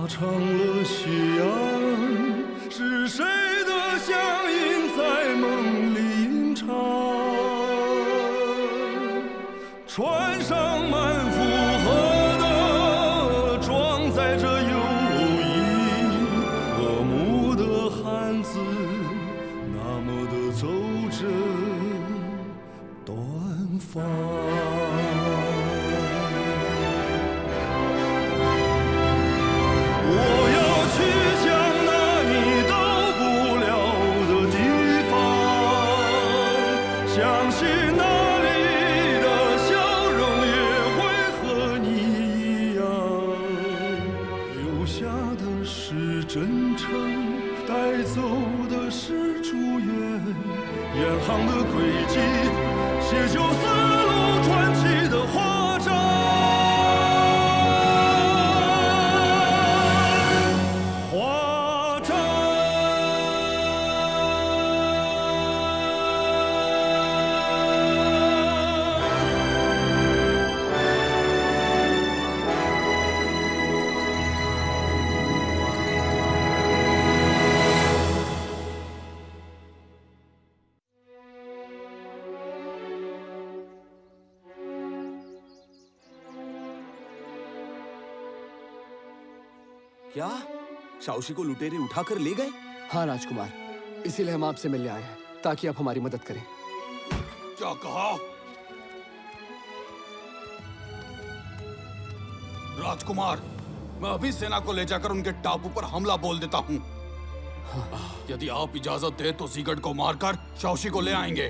成了夕阳，是谁的响应在梦里吟唱？船上满负荷的装载着友谊，和睦的汉字，那么的走着短发。我要去向那你到不了的地方，相信那里的笑容也会和你一样。留下的是真诚，带走的是祝愿，远航的轨迹写就丝路传奇的华章。क्या शाओशी को लुटेरे उठाकर ले गए? हाँ राजकुमार, इसीलिए हम आपसे मिलने आए हैं ताकि आप हमारी मदद करें। क्या कहा? राजकुमार, मैं अभी सेना को ले जाकर उनके टापू पर हमला बोल देता हूँ। यदि आप इजाजत दे तो सीगट को मारकर शाओशी को ले आएंगे।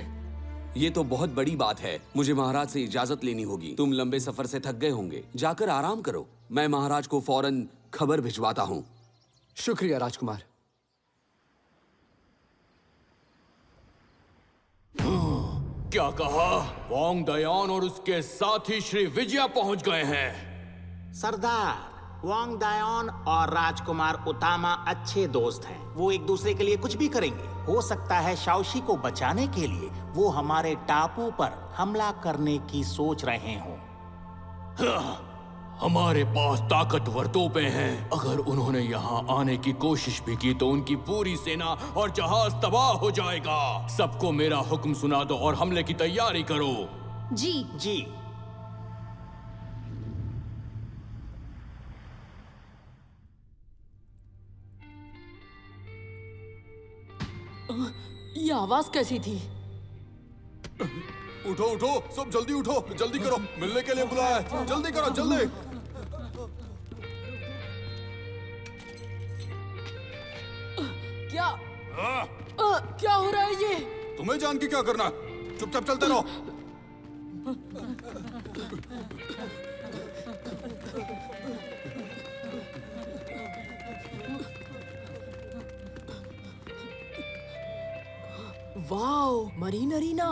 ये तो बहुत बड़ी बात है। मुझे महाराज से इजाजत लेनी होगी। तुम लंबे सफर से थक गए होंगे, जाकर आराम करो। मैं महाराज को फौरन खबर भिजवाता हूँ। शुक्रिया राजकुमार। क्या कहा? वांग दयान और उसके साथी श्री विजया पहुंच गए हैं। सरदार, वांग दायन और राजकुमार उतामा अच्छे दोस्त हैं। वो एक दूसरे के लिए कुछ भी करेंगे। हो सकता है शाओशी को बचाने के लिए वो हमारे टापू पर हमला करने की सोच रहे हों। हमारे पास ताकतवर तोपें हैं। अगर उन्होंने यहाँ आने की कोशिश भी की तो उनकी पूरी सेना और जहाज तबाह हो जाएगा। सबको मेरा हुक्म सुना दो और हमले की तैयारी करो। जी जी। ये आवाज कैसी थी? उठो उठो, सब जल्दी उठो, जल्दी करो, मिलने के लिए बुलाया है। जल्दी करो, जल्दी। क्या क्या हो रहा है ये? तुम्हें जान के क्या करना? चुपचाप चलते रहो। Wow, Marine Arena.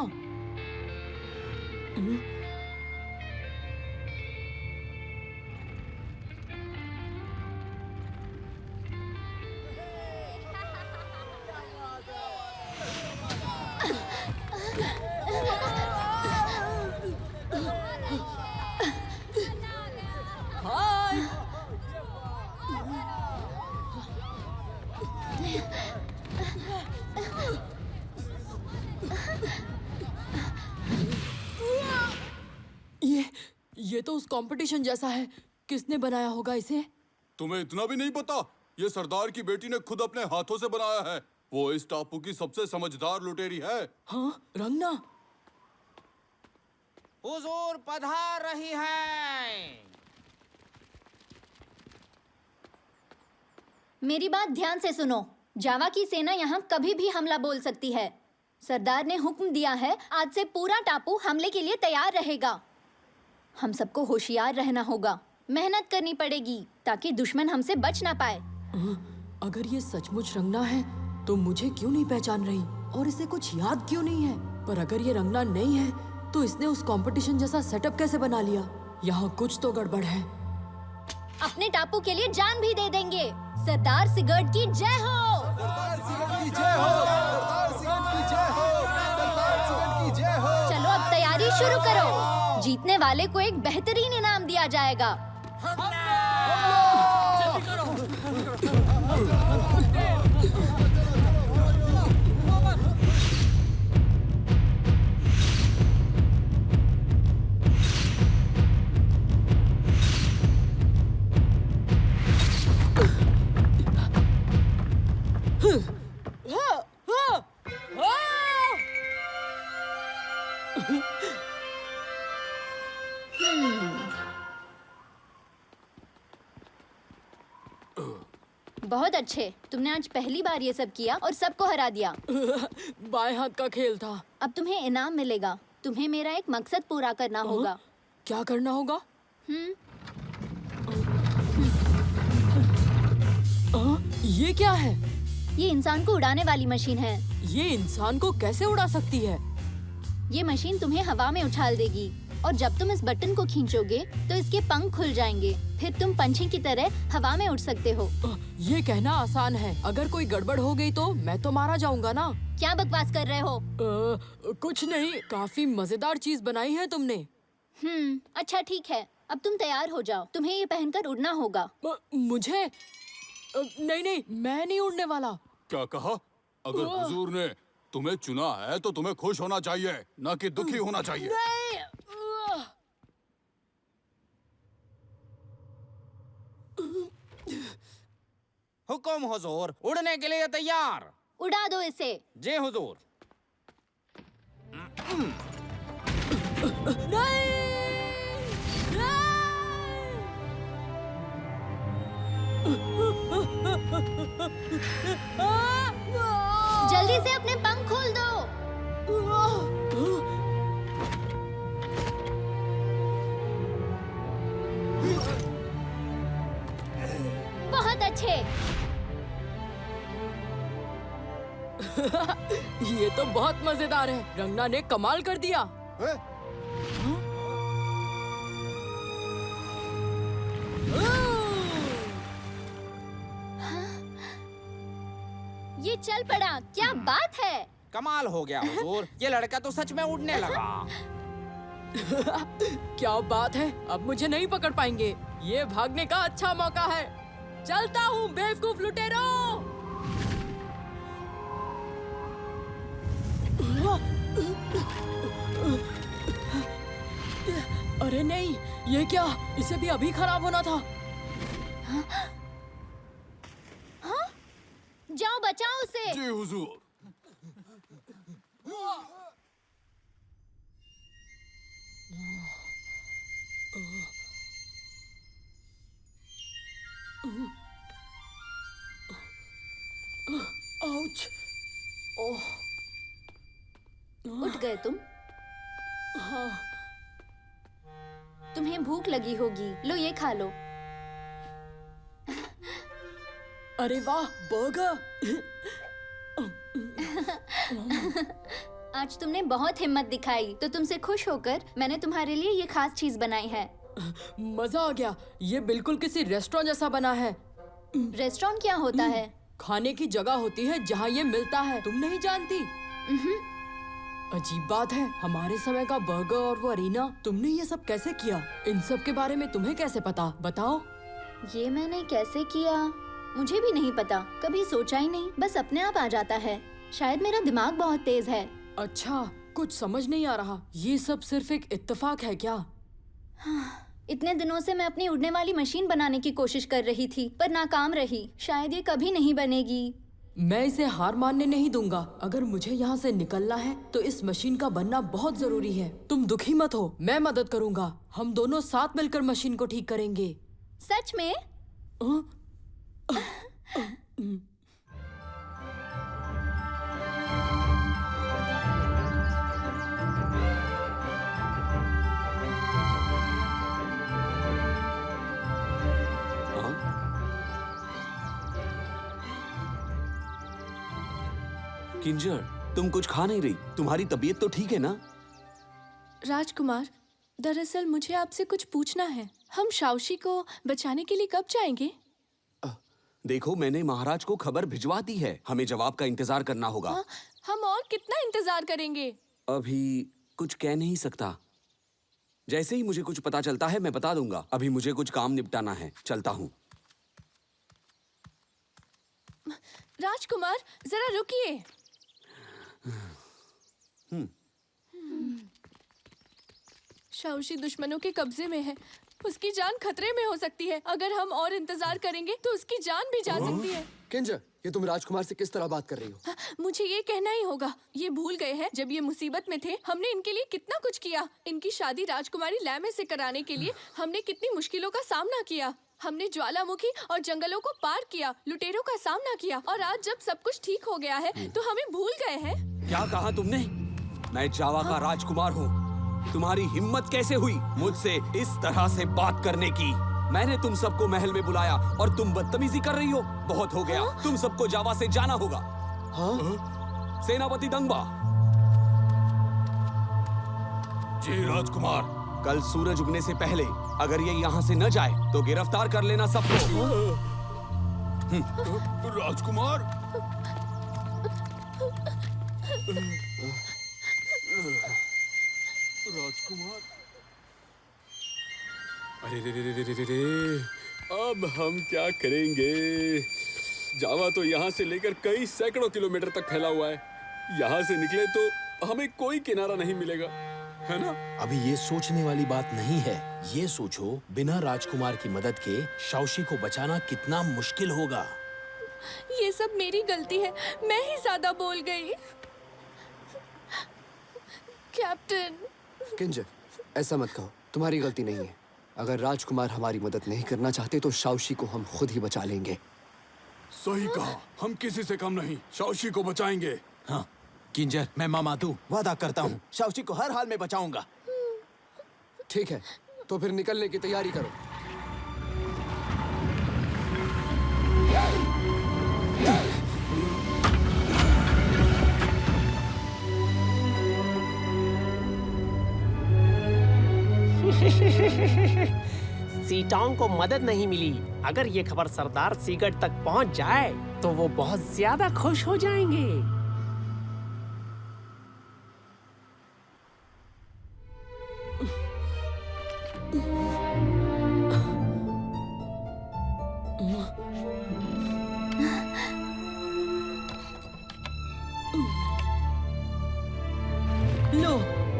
हाय। ये तो उस कंपटीशन जैसा है। किसने बनाया होगा इसे? तुम्हें इतना भी नहीं पता? ये सरदार की बेटी ने खुद अपने हाथों से बनाया है। वो इस टापू की सबसे समझदार लुटेरी है। हाँ, रंगना। हुजूर पधार रही है। मेरी बात ध्यान से सुनो। जावा की सेना यहाँ कभी भी हमला बोल सकती है। सरदार ने हुक्म दिया है, आज से पूरा टापू हमले के लिए तैयार रहेगा। हम सबको होशियार रहना होगा, मेहनत करनी पड़ेगी ताकि दुश्मन हमसे बच ना पाए। अगर ये सचमुच रंगना है तो मुझे क्यों नहीं पहचान रही और इसे कुछ याद क्यों नहीं है? पर अगर ये रंगना नहीं है तो इसने उस कंपटीशन जैसा सेटअप कैसे बना लिया? यहाँ कुछ तो गड़बड़ है। अपने टापू के लिए जान भी दे देंगे। सरदार सिगर्ट की जय हो। सरदार सिगर्ट की जय हो। सरदार सिगर्ट की जय हो। सरदार सिगर्ट की जय हो। चलो अब तैयारी शुरू करो। जीतने वाले को एक बेहतरीन इनाम दिया जाएगा। बहुत अच्छे। तुमने आज पहली बार ये सब किया और सबको हरा दिया। बाएं हाथ का खेल था। अब तुम्हें इनाम मिलेगा। तुम्हें मेरा एक मकसद पूरा करना होगा। क्या करना होगा? ये क्या है? ये इंसान को उड़ाने वाली मशीन है। ये इंसान को कैसे उड़ा सकती है? ये मशीन तुम्हें हवा में उछाल देगी और जब तुम इस बटन को खींचोगे तो इसके पंख खुल जाएंगे। फिर तुम पंछी की तरह हवा में उड़ सकते हो। ये कहना आसान है। अगर कोई गड़बड़ हो गई तो मैं तो मारा जाऊंगा ना। क्या बकवास कर रहे हो? कुछ नहीं। काफी मजेदार चीज बनाई है तुमने। अच्छा ठीक है। अब तुम तैयार हो जाओ। तुम्हें ये पहनकर उड़ना होगा। मुझे? नहीं, मैं नहीं उड़ने वाला। क्या कहा? अगर हुजूर ने तुम्हें चुना है तो तुम्हें खुश होना चाहिए, न कि दुखी होना चाहिए। नहीं। हुकुम हुजूर, उड़ने के लिए तैयार। उड़ा दो इसे। जी हुजूर। जल्दी से अपने पंख खोल दो। बहुत अच्छे। ये तो बहुत मजेदार है। रंगना ने कमाल कर दिया। ये चल पड़ा। क्या बात है? कमाल हो गया हुजूर, ये लड़का तो सच में उड़ने लगा। क्या बात है। अब मुझे नहीं पकड़ पाएंगे। ये भागने का अच्छा मौका है। चलता हूँ बेवकूफ लुटेरो। अरे नहीं, ये क्या? इसे भी अभी खराब होना था। जाओ बचाओ उसे। जी हुजूर। आउच। ओह। उठ गए तुम? हाँ। तुम्हें भूख लगी होगी। लो ये खा लो। अरे वाह, बर्गर। आज तुमने बहुत हिम्मत दिखाई, तो तुमसे खुश होकर मैंने तुम्हारे लिए ये खास चीज बनाई है। मजा आ गया। ये बिल्कुल किसी रेस्टोरेंट जैसा बना है। रेस्टोरेंट क्या होता है? खाने की जगह होती है जहाँ ये मिलता है। तुम नहीं जानती? अजीब बात है, हमारे समय का बर्गर और वो अरीना। तुमने ये सब कैसे किया? इन सब के बारे में तुम्हें कैसे पता? बताओ। ये मैंने कैसे किया मुझे भी नहीं पता। कभी सोचा ही नहीं, बस अपने आप आ जाता है। शायद मेरा दिमाग बहुत तेज है। अच्छा, कुछ समझ नहीं आ रहा। ये सब सिर्फ एक इत्तेफाक है क्या? इतने दिनों से मैं अपनी उड़ने वाली मशीन बनाने की कोशिश कर रही थी, पर नाकाम रही। शायद ये कभी नहीं बनेगी। मैं इसे हार मानने नहीं दूंगा। अगर मुझे यहाँ से निकलना है तो इस मशीन का बनना बहुत जरूरी है। तुम दुखी मत हो, मैं मदद करूंगा। हम दोनों साथ मिलकर मशीन को ठीक करेंगे। सच में? किंजर, तुम कुछ खा नहीं रही। तुम्हारी तबीयत तो ठीक है ना? राजकुमार, दरअसल मुझे आपसे कुछ पूछना है। हम शाओशी को बचाने के लिए कब जाएंगे? देखो, मैंने महाराज को खबर भिजवा दी है। हमें जवाब का इंतजार करना होगा। हाँ, हम और कितना इंतजार करेंगे? अभी कुछ कह नहीं सकता। जैसे ही मुझे कुछ पता चलता है मैं बता दूंगा। अभी मुझे कुछ काम निपटाना है। चलता हूँ। राजकुमार जरा रुकिए। शाओशी दुश्मनों के कब्जे में है। उसकी जान खतरे में हो सकती है। अगर हम और इंतजार करेंगे तो उसकी जान भी जा सकती है। किंजर, ये तुम राजकुमार से किस तरह बात कर रही हो? मुझे ये कहना ही होगा, ये भूल गए हैं जब ये मुसीबत में थे हमने इनके लिए कितना कुछ किया। इनकी शादी राजकुमारी लैमे से कराने के लिए हमने कितनी मुश्किलों का सामना किया। हमने ज्वालामुखी और जंगलों को पार किया, लुटेरों का सामना किया, और आज जब सब कुछ ठीक हो गया है तो हमें भूल गए हैं। क्या कहा तुमने? मैं जावा का राजकुमार हूँ। तुम्हारी हिम्मत कैसे हुई मुझसे इस तरह से बात करने की? मैंने तुम सबको महल में बुलाया और तुम बदतमीजी कर रही हो। बहुत हो गया। तुम सबको जावा से जाना होगा। सेनापति दंगबा। जी राजकुमार। कल सूरज उगने से पहले अगर ये यहाँ से न जाए तो गिरफ्तार कर लेना सबको। राजकुमार। राजकुमार। अरे रे रे रे रे रे रे, अब हम क्या करेंगे? जावा तो यहाँ से लेकर कई सैकड़ों किलोमीटर तक फैला हुआ है। यहाँ से निकले तो हमें कोई किनारा नहीं मिलेगा, है ना? अभी ये सोचने वाली बात नहीं है। ये सोचो, बिना राजकुमार की मदद के शाओशी को बचाना कितना मुश्किल होगा। ये सब मेरी गलती है, मैं ही ज्यादा बोल गई। कैप्टन। किंजर, ऐसा मत कहो, तुम्हारी गलती नहीं है। अगर राजकुमार हमारी मदद नहीं करना चाहते तो शाओशी को हम खुद ही बचा लेंगे। सही कहा, हम किसी से कम नहीं शाओशी को बचाएंगे। हाँ किंजर, मैं मामातू वादा करता हूँ शाओशी को हर हाल में बचाऊंगा। ठीक है, तो फिर निकलने की तैयारी करो। सीटोंग को मदद नहीं मिली। अगर ये खबर सरदार सीगट तक पहुंच जाए तो वो बहुत ज्यादा खुश हो जाएंगे। लो,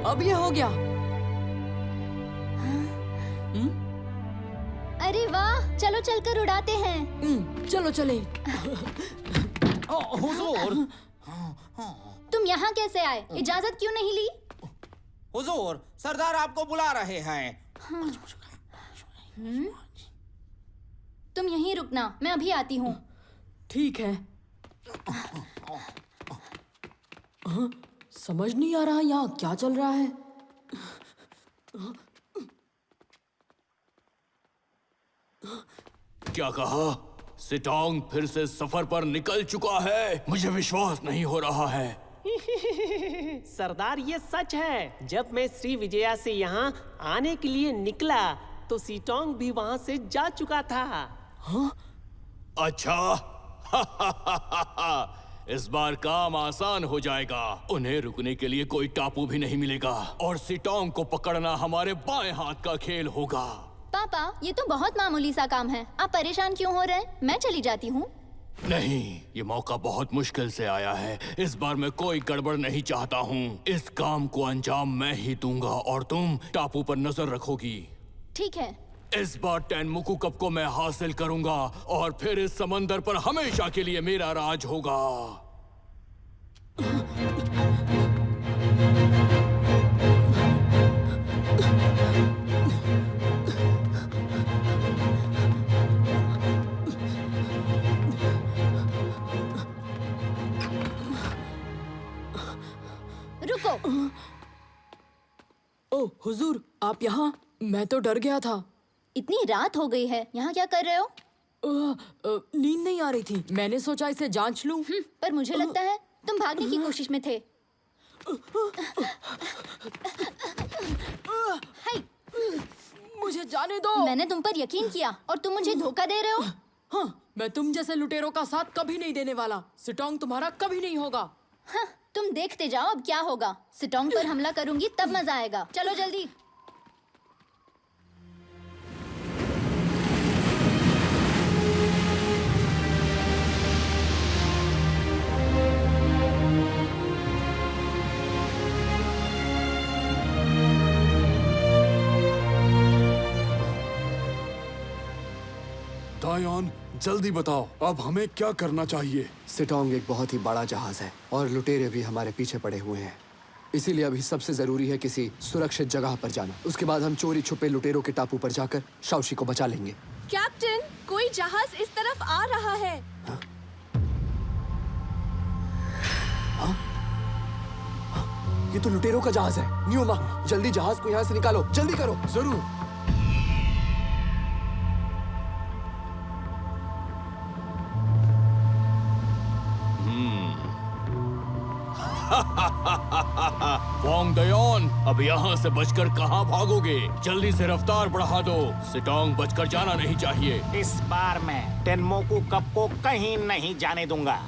अब ये हो गया। अरे वाह, चलो चलकर उड़ाते हैं। चलो चले। हुजूर। तुम यहाँ कैसे आए? इजाजत क्यों नहीं ली? हुजूर, सरदार आपको बुला रहे हैं। तुम यहीं रुकना, मैं अभी आती हूँ। ठीक है। समझ नहीं आ रहा यहाँ क्या चल रहा है। क्या कहा? सिटोंग फिर से सफर पर निकल चुका है? मुझे विश्वास नहीं हो रहा है। सरदार, ये सच है। जब मैं श्री विजया से यहाँ आने के लिए निकला तो सीटोंग भी वहाँ से जा चुका था। हाँ? अच्छा। इस बार काम आसान हो जाएगा। उन्हें रुकने के लिए कोई टापू भी नहीं मिलेगा और सिटोंग को पकड़ना हमारे बाएं हाथ का खेल होगा। पापा, ये तो बहुत मामूली सा काम है। आप परेशान क्यों हो रहे हैं? मैं चली जाती हूँ। नहीं, ये मौका बहुत मुश्किल से आया है। इस बार मैं कोई गड़बड़ नहीं चाहता हूँ। इस काम को अंजाम मैं ही दूंगा और तुम टापू पर नजर रखोगी। ठीक है। इस बार टेनमुकु कप को मैं हासिल करूंगा और फिर इस समंदर पर हमेशा के लिए मेरा राज होगा। रुको। ओह हुजूर, आप यहाँ? मैं तो डर गया था। इतनी रात हो गई है, यहाँ क्या कर रहे हो? नींद नहीं आ रही थी, मैंने सोचा इसे जांच लूं। पर मुझे लगता है तुम भागने की कोशिश में थे। हाय, मुझे जाने दो। मैंने तुम पर यकीन किया और तुम मुझे धोखा दे रहे हो। हाँ, मैं तुम जैसे लुटेरों का साथ कभी नहीं देने वाला। सिटोंग तुम्हारा कभी नहीं होगा। हाँ, तुम देखते जाओ अब क्या होगा। सिटोंग पर हमला करूंगी तब मजा आएगा। चलो जल्दी। डायन, जल्दी बताओ, अब हमें क्या करना चाहिए? सिटोंग एक बहुत ही बड़ा जहाज है और लुटेरे भी हमारे पीछे पड़े हुए हैं। इसीलिए अभी सबसे जरूरी है किसी सुरक्षित जगह पर जाना। उसके बाद हम चोरी छुपे लुटेरों के टापू पर जाकर शाओशी को बचा लेंगे। कैप्टन, कोई जहाज इस तरफ आ रहा है। ये तो लुटेरों का जहाज है। न्यूमा, जल्दी जहाज को यहाँ से निकालो, जल्दी करो। जरूर। वांग दयान, अब यहाँ से बचकर कहाँ भागोगे? जल्दी से रफ्तार बढ़ा दो। सिटोंग बचकर जाना नहीं चाहिए। इस बार मैं टेनमोकू कप को कहीं नहीं जाने दूंगा।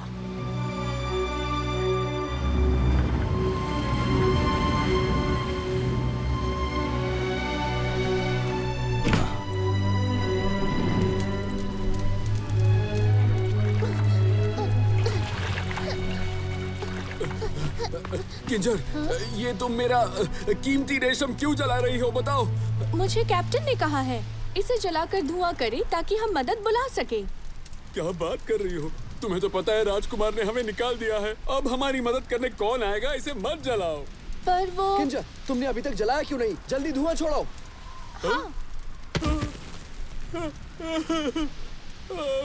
किंजर, ये तुम मेरा कीमती रेशम क्यों जला रही हो, बताओ? मुझे कैप्टन ने कहा है इसे जलाकर धुआं करें ताकि हम मदद बुला सके। क्या बात कर रही हो? तुम्हें तो पता है राजकुमार ने हमें निकाल दिया है। अब हमारी मदद करने कौन आएगा? इसे मत जलाओ। पर वो किंजर, तुमने अभी तक जलाया क्यों नहीं? जल्दी धुआं छोड़ो। हाँ।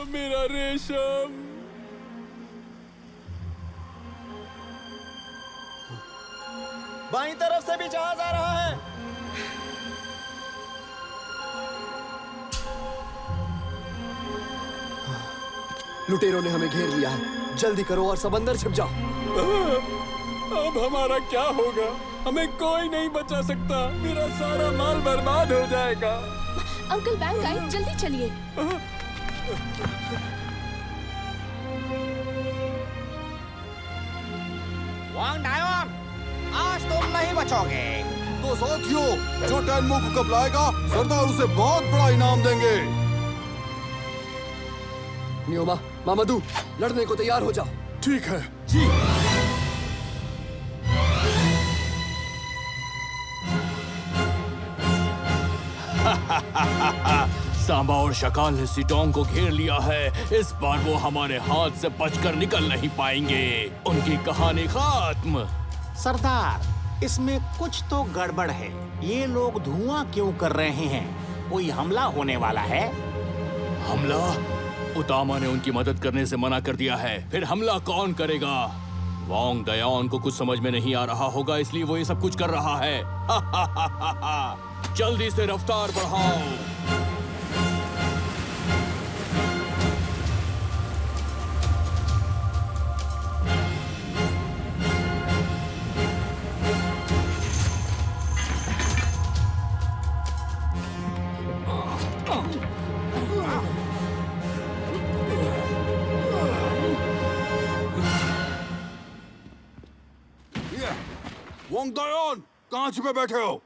मेरा रेशम। बाईं तरफ से भी जहाज आ रहा है। लुटेरों ने हमें घेर लिया है। जल्दी करो और सब अंदर छिप जाओ। अब हमारा क्या होगा? हमें कोई नहीं बचा सकता। मेरा सारा माल बर्बाद हो जाएगा। अंकल बैंक आए, जल्दी चलिए। वांग डायन, आज तुम नहीं बचोगे। तो साथियों, जो टेनमोकू कप लाएगा, सरदार उसे बहुत बड़ा इनाम देंगे। न्यूमा, मामदू, लड़ने को तैयार हो जाओ। ठीक है जी। सांबा और शकाल ने सिटोंग को घेर लिया है। इस बार वो हमारे हाथ से बचकर निकल नहीं पाएंगे। उनकी कहानी खत्म। सरदार, इसमें कुछ तो गड़बड़ है। ये लोग धुआं क्यों कर रहे हैं? कोई हमला होने वाला है? हमला? उतामा ने उनकी मदद करने से मना कर दिया है। फिर हमला कौन करेगा? वांग दयान को कुछ समझ में नहीं आ रहा होगा, इसलिए वो ये सब कुछ कर रहा है। जल्दी से रफ्तार बढ़ाओ। वांग दयान, कहाँ छुपे बैठे हो?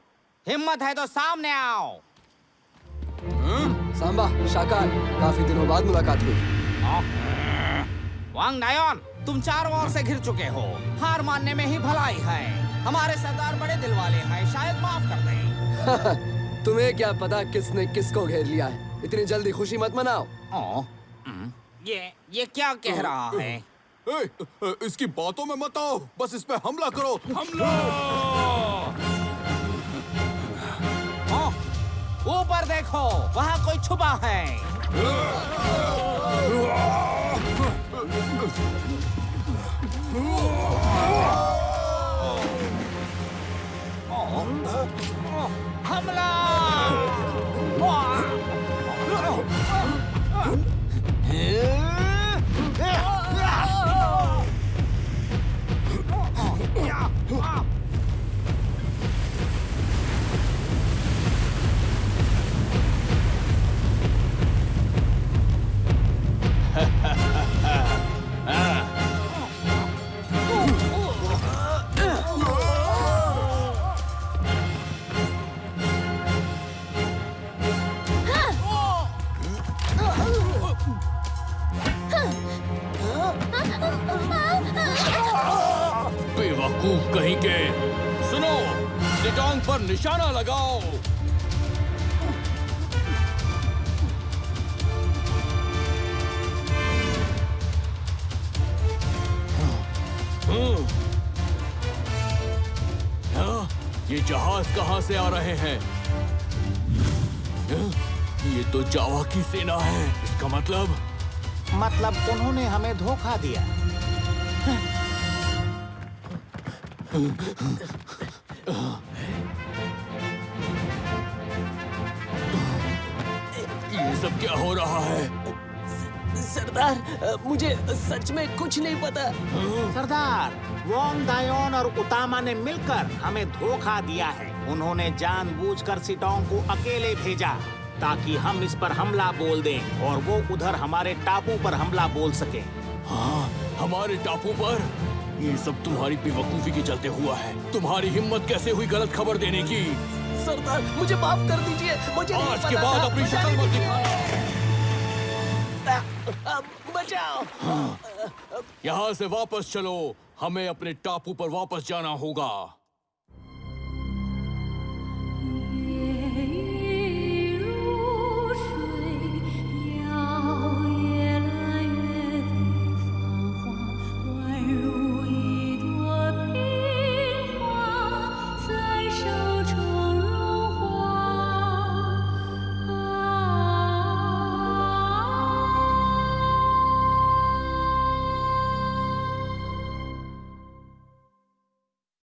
हिम्मत है तो सामने आओ। सांबा, शाकाल, काफी दिनों बाद मुलाकात हुई। वांग डायन, तुम चारों ओर से घिर चुके हो। हार मानने में ही भलाई है। हमारे सरदार बड़े दिल वाले हैं, शायद माफ कर दें। तुम्हें क्या पता किसने किसको घेर लिया है? इतनी जल्दी खुशी मत मनाओ। ये क्या कह रहा है? इसकी बातों में मत आओ, बस इस पे हमला करो। हमला! ऊपर देखो, वहाँ कोई छुपा है। हमला! बेवकूफ कहीं के। सुनो, सिटोंग पर निशाना लगाओ। जहाज कहाँ से आ रहे हैं? ये तो जावा की सेना है। इसका मतलब उन्होंने हमें धोखा दिया। ये सब क्या हो रहा है? सरदार, मुझे सच में कुछ नहीं पता। सरदार, वोंग दायोन और उतामा ने मिलकर हमें धोखा दिया है। उन्होंने जानबूझकर सिटोंग को अकेले भेजा ताकि हम इस पर हमला बोल दें और वो उधर हमारे टापू पर हमला बोल सके। हाँ, हमारे टापू पर? ये सब तुम्हारी बेवकूफी के चलते हुआ है। तुम्हारी हिम्मत कैसे हुई गलत खबर देने की? सरदार, मुझे माफ कर दीजिए। मुझे नहीं आज के पता बाद था। अपनी शक्ल मत दिखाना। बचाओ। यहाँ से वापस चलो। हमें अपने टापू पर वापस जाना होगा।